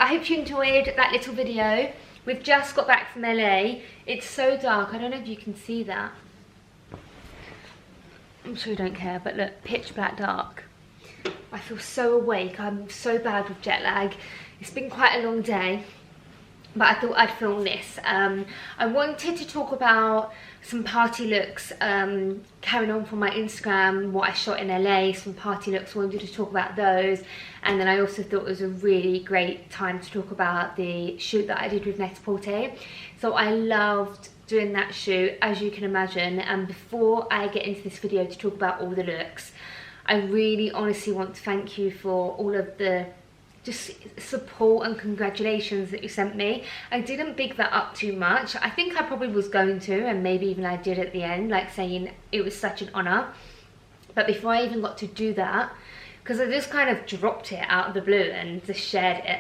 hope you enjoyed that little video. We've just got back from LA. It's so dark, I don't know if you can see that. I'm sure you don't care, but look, pitch black dark. I feel so awake, I'm so bad with jet lag. It's been quite a long day, but I thought I'd film this. I wanted to talk about some party looks, carrying on from my Instagram, what I shot in LA, some party looks, wanted to talk about those. And then I also thought it was a really great time to talk about the shoot that I did with Net-a-Porter. So I loved doing that shoot, as you can imagine. And before I get into this video to talk about all the looks, I really honestly want to thank you for all of the just support and congratulations that you sent me. I didn't big that up too much. I think I probably was going to, and maybe even I did at the end, like saying it was such an honor. But before I even got to do that, because I just kind of dropped it out of the blue and just shared it,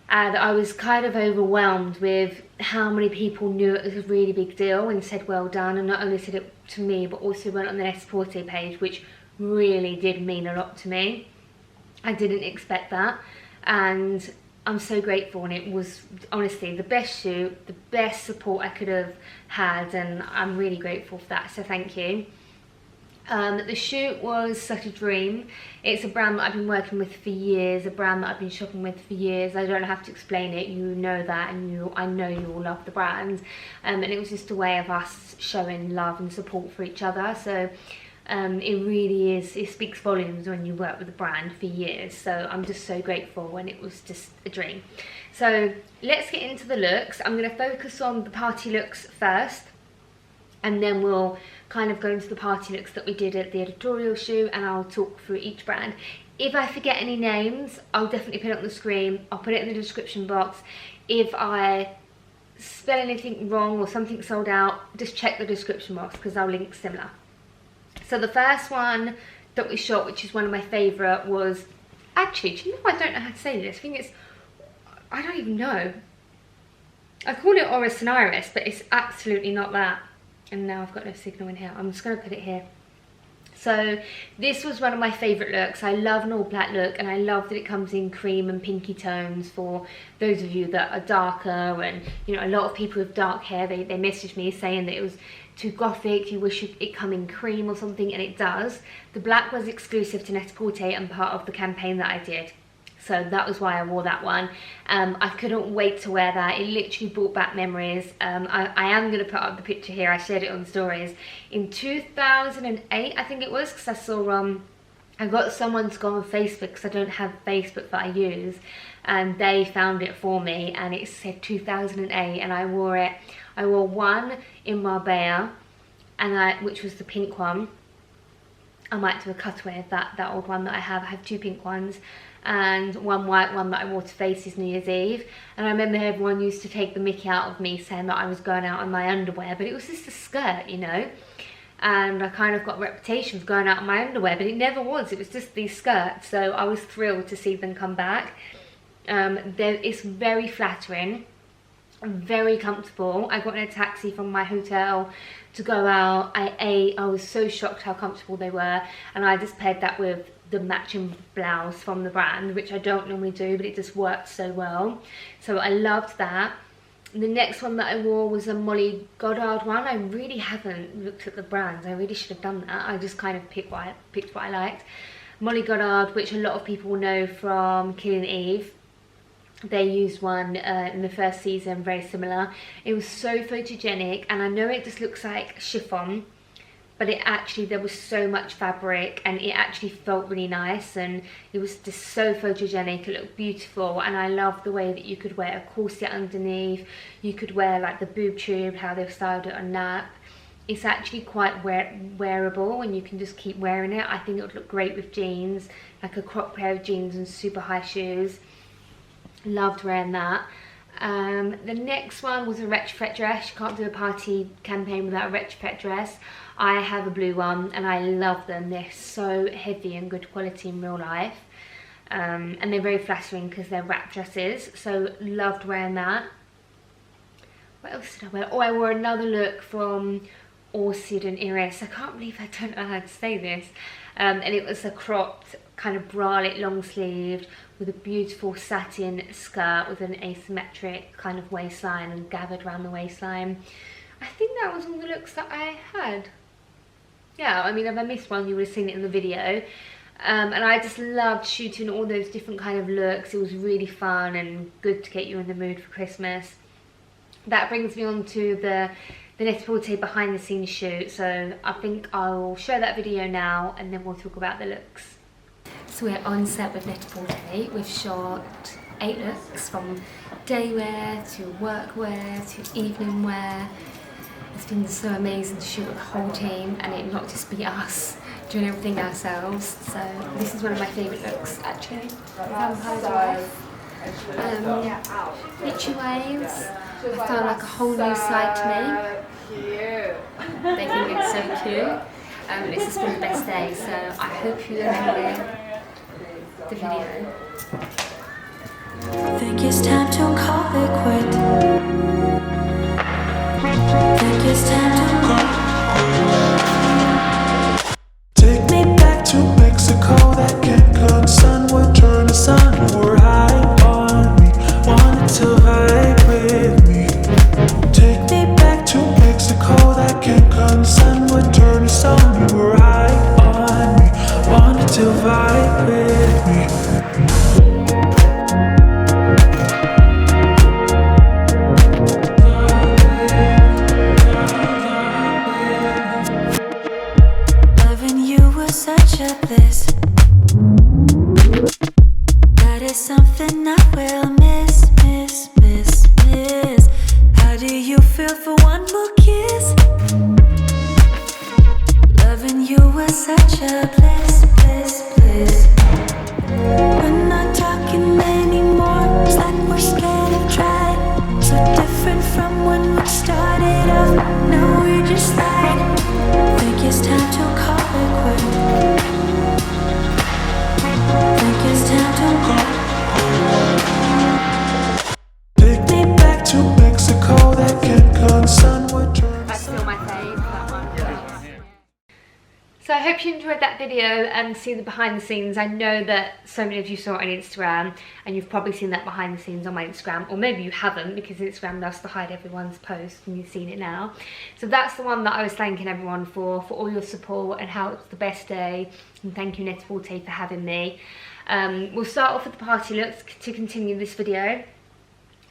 and I was kind of overwhelmed with how many people knew it was a really big deal and said well done, and not only said it to me but also went on the Net-a-Porter page, which really did mean a lot to me. I didn't expect that, and I'm so grateful, and it was honestly the best shoot, the best support I could have had, and I'm really grateful for that, so thank you. The shoot was such a dream. It's a brand that I've been working with for years, a brand that I've been shopping with for years. I don't have to explain it, you know that, and I know you all love the brand, and it was just a way of us showing love and support for each other. So it really is, it speaks volumes when you work with a brand for years, so I'm just so grateful, and it was just a dream. So let's get into the looks. I'm going to focus on the party looks first, and then we'll kind of go into the party looks that we did at the editorial shoot, and I'll talk through each brand. If I forget any names, I'll definitely put it on the screen, I'll put it in the description box. If I spell anything wrong or something sold out, just check the description box because I'll link similar. So the first one that we shot, which is one of my favourite, was, actually, do you know, I don't know how to say this, I think it's, I don't even know. I call it Oris Scenaris, but it's absolutely not that. And now I've got no signal in here, I'm just going to put it here. So this was one of my favourite looks. I love an all black look, and I love that it comes in cream and pinky tones for those of you that are darker, and you know, a lot of people with dark hair, they messaged me saying that it was too gothic, you wish it come in cream or something, and it does. The black was exclusive to Net-a-Porter and part of the campaign that I did, so that was why I wore that one. I couldn't wait to wear that. It literally brought back memories. I am going to put up the picture here, I shared it on stories. In 2008 I think it was, because I saw I got someone to go on Facebook, because I don't have Facebook that I use, and they found it for me, and it said 2008, and I wore it. I wore one in Marbella, and which was the pink one. I might do a cutaway of that old one that I have. I have two pink ones, and one white one that I wore to Faces New Year's Eve. And I remember everyone used to take the mickey out of me, saying that I was going out in my underwear, but it was just a skirt, you know. And I kind of got a reputation for going out in my underwear, but it never was. It was just these skirts, so I was thrilled to see them come back. It's very flattering, very comfortable. I got in a taxi from my hotel to go out. I ate. I was so shocked how comfortable they were, and I just paired that with the matching blouse from the brand, which I don't normally do, but it just worked so well. So I loved that. The next one that I wore was a Molly Goddard one. I really haven't looked at the brands. I really should have done that. I just kind of picked what I liked. Molly Goddard, which a lot of people know from Killing Eve. They used one in the first season, very similar. It was so photogenic, and I know it just looks like chiffon, but it actually, there was so much fabric, and it actually felt really nice, and it was just so photogenic. It looked beautiful, and I love the way that you could wear a corset underneath. You could wear like the boob tube, how they've styled it on Nap. It's actually quite wearable, and you can just keep wearing it. I think it would look great with jeans, like a crop pair of jeans and super high shoes. Loved wearing that. The next one was a Retrofret dress. You can't do a party campaign without a Retrofret dress. I have a blue one, and I love them. They're so heavy and good quality in real life, and they're very flattering because they're wrap dresses, so loved wearing that. What else did I wear? Oh, I wore another look from Orchid and Iris. I can't believe I don't know how to say this. And it was a cropped kind of bralette long sleeved with a beautiful satin skirt with an asymmetric kind of waistline and gathered around the waistline. I think that was all the looks that I had. Yeah, I mean, if I missed one, you would have seen it in the video. And I just loved shooting all those different kind of looks. It was really fun and good to get you in the mood for Christmas. That brings me on to the Net-a-Porter behind the scenes shoot. So I think I'll show that video now and then we'll talk about the looks. So we're on set with Net-a-Porter. We've shot 8 looks, from day wear to work wear to evening wear. It's been so amazing to shoot with the whole team and it not just be us doing everything ourselves. So this is one of my favourite looks actually. Vampire Wife. Witchy Waves. I found like a whole new side to me. They think it's so cute. This has been the best day, so I hope you enjoy the video. Think it's time to call it quit. Think it's time to take me back to Mexico. That Cancun sun would turn the sun. We're high on me, wanted to vibe with me. Take me back to Mexico. That Cancun sun would turn the sun. You were high on me, wanted to vibe with me. Such a bliss. That is something I will miss. How do you feel for one more kiss? Loving you was such a bliss. We're not talking anymore. It's like we're scared of trying. So different from when we started off. Now we're just like, think it's time to call it quits. Think it's time to go. Take me back to Mexico. That Cancun sun would turn. That's still my fave, that one. So I hope you enjoyed that video and see the behind the scenes. I know that so many of you saw it on Instagram and you've probably seen that behind the scenes on my Instagram, or maybe you haven't because Instagram loves to hide everyone's post and you've seen it now. So that's the one that I was thanking everyone for all your support and how it's the best day, and thank you Net-a-Porter for having me. We'll start off with the party looks to continue this video.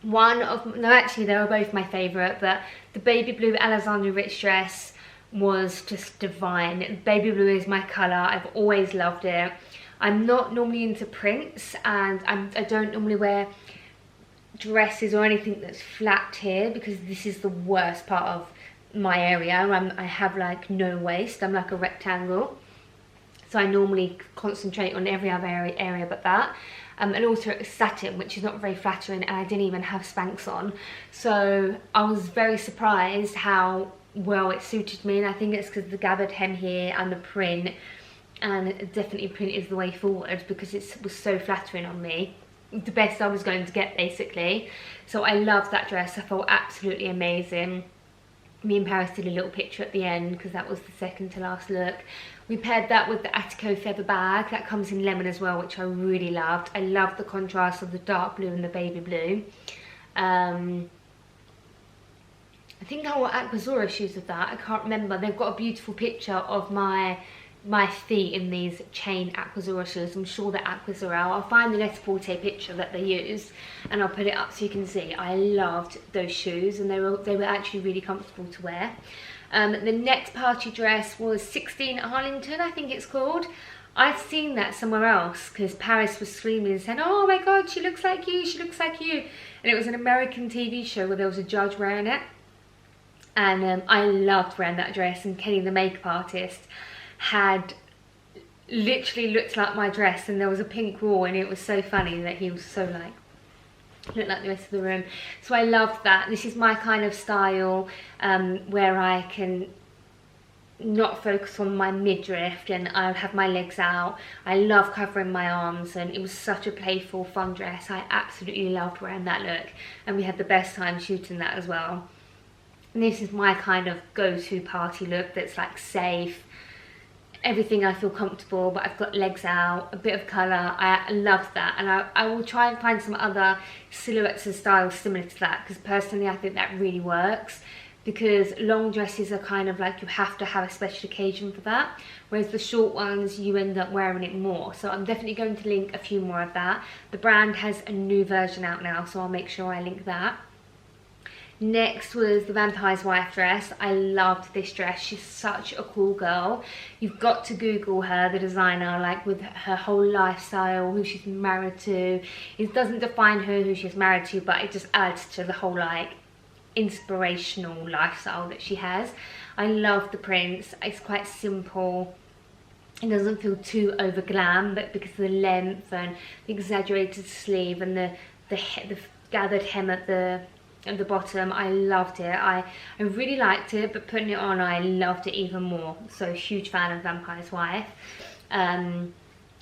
Actually they were both my favourite, but the baby blue Alessandra Rich dress was just divine. Baby blue is my colour, I've always loved it. I'm not normally into prints and I don't normally wear dresses or anything that's flat here because this is the worst part of my area. I have like no waist, I'm like a rectangle. So I normally concentrate on every other area but that. And also it was satin, which is not very flattering, and I didn't even have Spanx on. So I was very surprised how well it suited me, and I think it's because of the gathered hem here and the print, and definitely print is the way forward because it was so flattering on me. The best I was going to get basically. So I loved that dress, I felt absolutely amazing. Me and Paris did a little picture at the end because that was the second to last look. We paired that with the Attico feather bag that comes in lemon as well, which I really loved. I loved the contrast of the dark blue and the baby blue. I think I wore Aquazzura shoes with that, I can't remember. They've got a beautiful picture of my feet in these chain Aquazzura shoes. I'm sure they're Aquazzura. I'll find the Net-a-Porter picture that they used and I'll put it up so you can see. I loved those shoes and they were actually really comfortable to wear. The next party dress was 16 Arlington, I think it's called. I'd seen that somewhere else because Paris was screaming and saying, oh my god, she looks like you, she looks like you. And it was an American TV show where there was a judge wearing it. And I loved wearing that dress, and Kenny the makeup artist had literally looked like my dress, and there was a pink wall and it was so funny that he was so like, looked like the rest of the room. So I loved that. This is my kind of style where I can not focus on my midriff and I'll have my legs out. I love covering my arms, and it was such a playful, fun dress. I absolutely loved wearing that look, and we had the best time shooting that as well. And this is my kind of go-to party look that's like safe, everything I feel comfortable, but I've got legs out, a bit of colour. I love that, and I will try and find some other silhouettes and styles similar to that, because personally I think that really works, because long dresses are kind of like you have to have a special occasion for that, whereas the short ones you end up wearing it more. So I'm definitely going to link a few more of that. The brand has a new version out now, so I'll make sure I link that. Next was the Vampire's Wife dress. I loved this dress. She's such a cool girl. You've got to Google her, the designer, like with her whole lifestyle, who she's married to. It doesn't define her, who she's married to, but it just adds to the whole like inspirational lifestyle that she has. I love the prints. It's quite simple. It doesn't feel too over glam, but because of the length and the exaggerated sleeve and the gathered hem at the bottom, I loved it. I really liked it, but putting it on I loved it even more. So huge fan of Vampire's Wife. I'll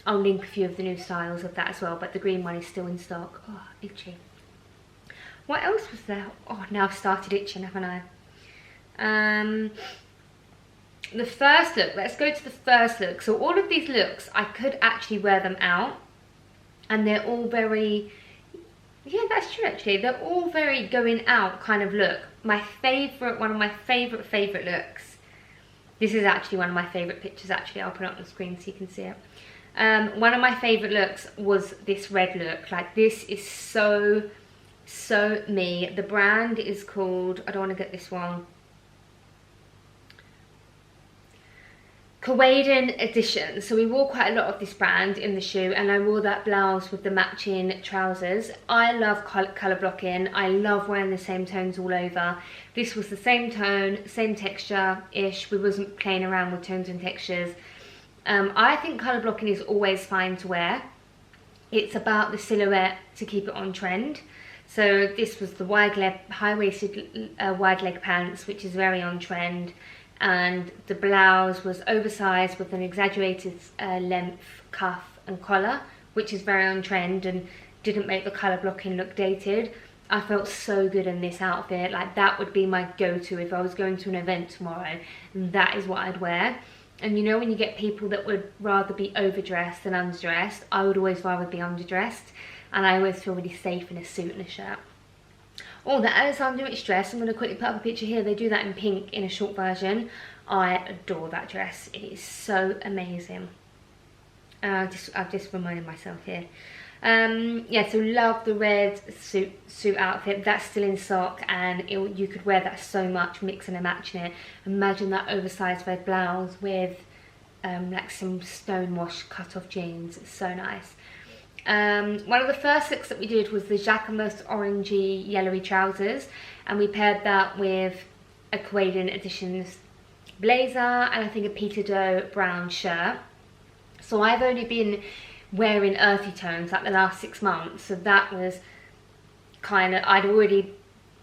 link a few of the new styles of that as well, but the green one is still in stock. Oh, itchy. What else was there? Oh, now I've started itching, haven't I? The first look, let's go to the first look. So all of these looks, I could actually wear them out, and they're all very, yeah, that's true actually, they're all very going out kind of look. My favourite, one of my favourite looks, this is actually one of my favourite pictures actually, I'll put it on the screen so you can see it. One of my favourite looks was this red look. Like, this is so me. The brand is called, I don't want to get this wrong, Kawaden Edition. So we wore quite a lot of this brand in the shoot, and I wore that blouse with the matching trousers. I love colour blocking. I love wearing the same tones all over. This was the same tone, same texture-ish. We wasn't playing around with tones and textures. I think colour blocking is always fine to wear. It's about the silhouette to keep it on trend. So this was the wide leg, high-waisted wide leg pants, which is very on trend. And the blouse was oversized with an exaggerated length cuff and collar, which is very on trend and didn't make the colour blocking look dated. I felt so good in this outfit. Like, that would be my go-to if I was going to an event tomorrow, and that is what I'd wear. And you know, when you get people that would rather be overdressed than underdressed, I would always rather be underdressed, and I always feel really safe in a suit and a shirt. Oh, the Alexander Rich dress, I'm going to quickly put up a picture here. They do that in pink in a short version. I adore that dress. It is so amazing. I've just reminded myself here. Yeah, so love the red suit outfit. That's still in stock, and you could wear that so much, mixing and matching it. Imagine that oversized red blouse with like some stonewash cut-off jeans. It's so nice. One of the first looks that we did was the Jacquemus orangey yellowy trousers, and we paired that with a Kawaden Editions blazer and I think a Peter Doe brown shirt. So I've only been wearing earthy tones like the last 6 months, so that was kind of, I'd already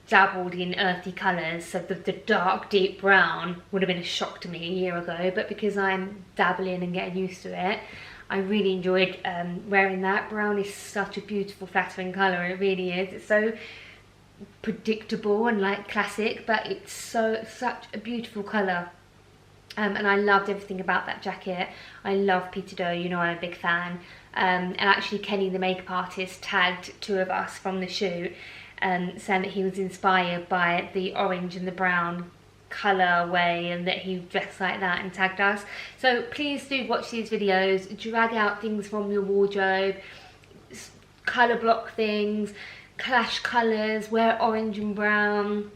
dabbled in earthy colours, so the dark deep brown would have been a shock to me a year ago, but because I'm dabbling and getting used to it, I really enjoyed wearing that. Brown is such a beautiful, flattering colour, it really is. It's so predictable and like classic, but it's such a beautiful colour. And I loved everything about that jacket. I love Peter Doe, you know I'm a big fan. And actually Kenny, the makeup artist, tagged 2 of us from the shoot, saying that he was inspired by the orange and the brown colourway and that he dressed like that, and tagged us. So please do watch these videos, drag out things from your wardrobe, colour block things, clash colours, wear orange and brown.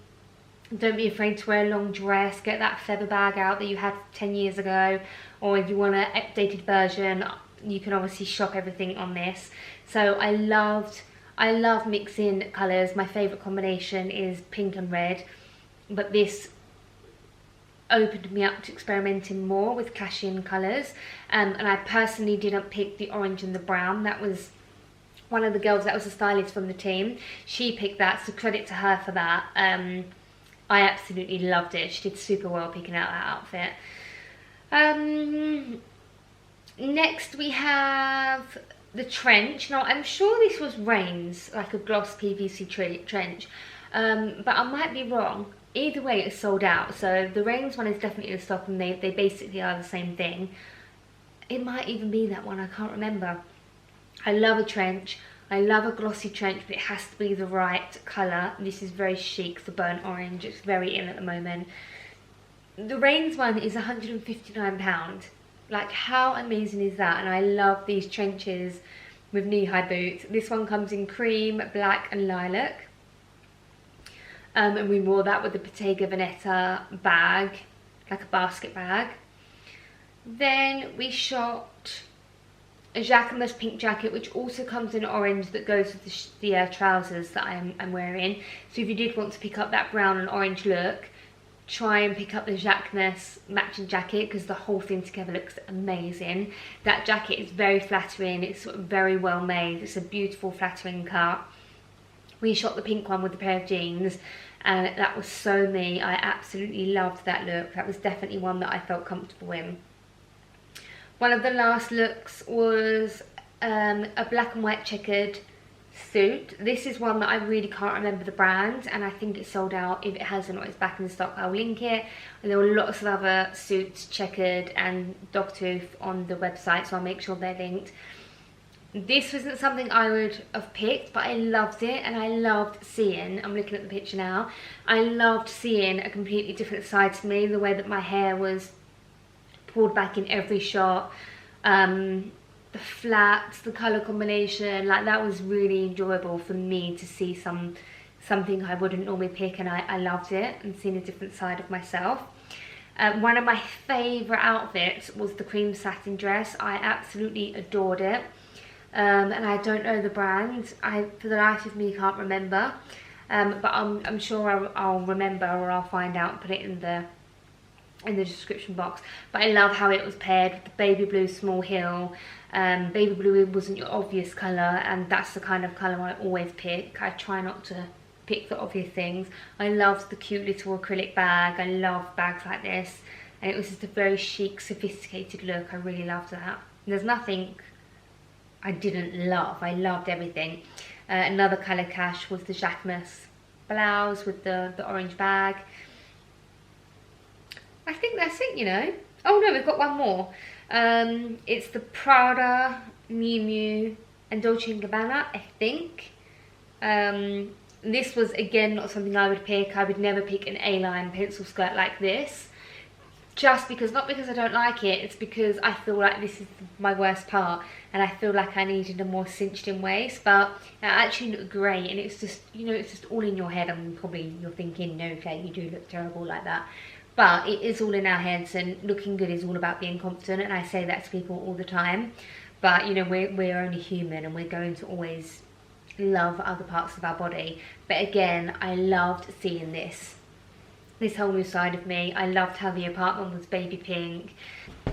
Don't be afraid to wear a long dress. Get that feather bag out that you had 10 years ago, or if you want an updated version, you can obviously shop everything on this. So I love mixing colours. My favourite combination is pink and red, but this opened me up to experimenting more with clashing colours, and I personally didn't pick the orange and the brown. That was one of the girls that was a stylist from the team. She picked that, so credit to her for that. I absolutely loved it. She did super well picking out that outfit. Next we have the trench. Now I'm sure this was Rain's, like a gloss PVC trench, but I might be wrong. either way it's sold out. So the Rains one is definitely in stock, and they basically are the same thing. It might even be that one, I can't remember. I love a trench. I love a glossy trench, but it has to be the right colour. This is very chic, the burnt orange. It's very in at the moment. The Rains one is £159. Like, how amazing is that? And I love these trenches with knee-high boots. This one comes in cream, black and lilac. And we wore that with the Bottega Veneta bag, like a basket bag. Then we shot a Jacquemus pink jacket, which also comes in orange, that goes with the trousers that I'm wearing. So if you did want to pick up that brown and orange look, try and pick up the Jacquemus matching jacket, because the whole thing together looks amazing. That jacket is very flattering. It's sort of very well made. It's a beautiful flattering cut. We shot the pink one with a pair of jeans, and that was so me. I absolutely loved that look. That was definitely one that I felt comfortable in. One of the last looks was a black and white checkered suit. This is one that I really can't remember the brand, and I think it's sold out. If it hasn't or it's back in stock, I'll link it. And there were lots of other suits, checkered and dogtooth, on the website, so I'll make sure they're linked. This wasn't something I would have picked, but I loved it, and I loved seeing, I'm looking at the picture now, I loved seeing a completely different side to me, the way that my hair was pulled back in every shot, the flats, the colour combination, like that was really enjoyable for me to see something I wouldn't normally pick, and I loved it, and seeing a different side of myself. One of my favourite outfits was the cream satin dress. I absolutely adored it. And I don't know the brand. For the life of me, can't remember. But I'm sure I'll remember, or I'll find out and put it in the description box. But I love how it was paired with the baby blue small heel. Baby blue wasn't your obvious colour, and that's the kind of colour I always pick. I try not to pick the obvious things. I loved the cute little acrylic bag. I love bags like this, and it was just a very chic, sophisticated look. I really loved that. There's nothing I didn't love. I loved everything. Another colour cash was the Jacquemus blouse with the orange bag. I think that's it, you know. Oh no, we've got one more. It's the Prada, Miu Miu and Dolce & Gabbana, I think. This was, again, not something I would pick. I would never pick an A-line pencil skirt like this. Just because, not because I don't like it, it's because I feel like this is my worst part, and I feel like I needed a more cinched in waist, but it actually looked great, and it's just, you know, it's just all in your head, and probably you're thinking, no, Kate, you do look terrible like that. But it is all in our heads, and looking good is all about being confident, and I say that to people all the time. But, you know, we're only human, and we're going to always love other parts of our body. But again, I loved seeing this whole new side of me. I loved how the apartment was baby pink.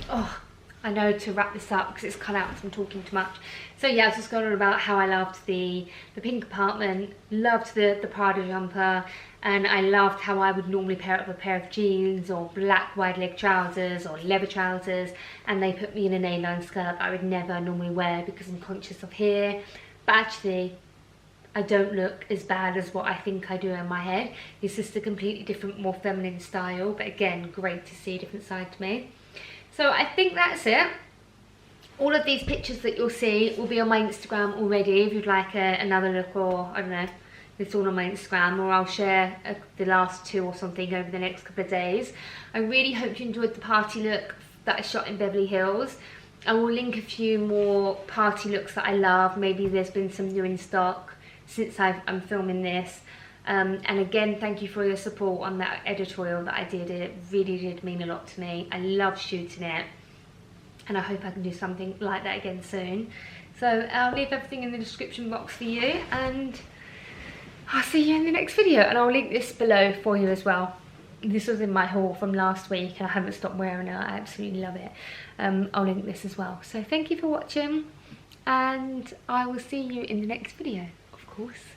Oh, I know, to wrap this up, because it's cut out because I'm talking too much. So yeah, I was just going on about how I loved the pink apartment, loved the Prada jumper, and I loved how I would normally pair it with a pair of jeans or black wide leg trousers or leather trousers, and they put me in an A-line skirt that I would never normally wear because I'm conscious of hair. But actually, I don't look as bad as what I think I do in my head. It's just a completely different, more feminine style, but again, great to see a different side to me. So I think that's it. All of these pictures that you'll see will be on my Instagram already if you'd like another look, or I don't know, it's all on my Instagram, or I'll share the last two or something over the next couple of days. I really hope you enjoyed the party look that I shot in Beverly Hills. I will link a few more party looks that I love. Maybe there's been some new in stock since I'm filming this. And again, thank you for your support on that editorial that I did. It really did mean a lot to me. I love shooting it, and I hope I can do something like that again soon. So I'll leave everything in the description box for you, and I'll see you in the next video. And I'll link this below for you as well. This was in my haul from last week, and I haven't stopped wearing it. I absolutely love it. I'll link this as well. So thank you for watching, and I will see you in the next video, of course.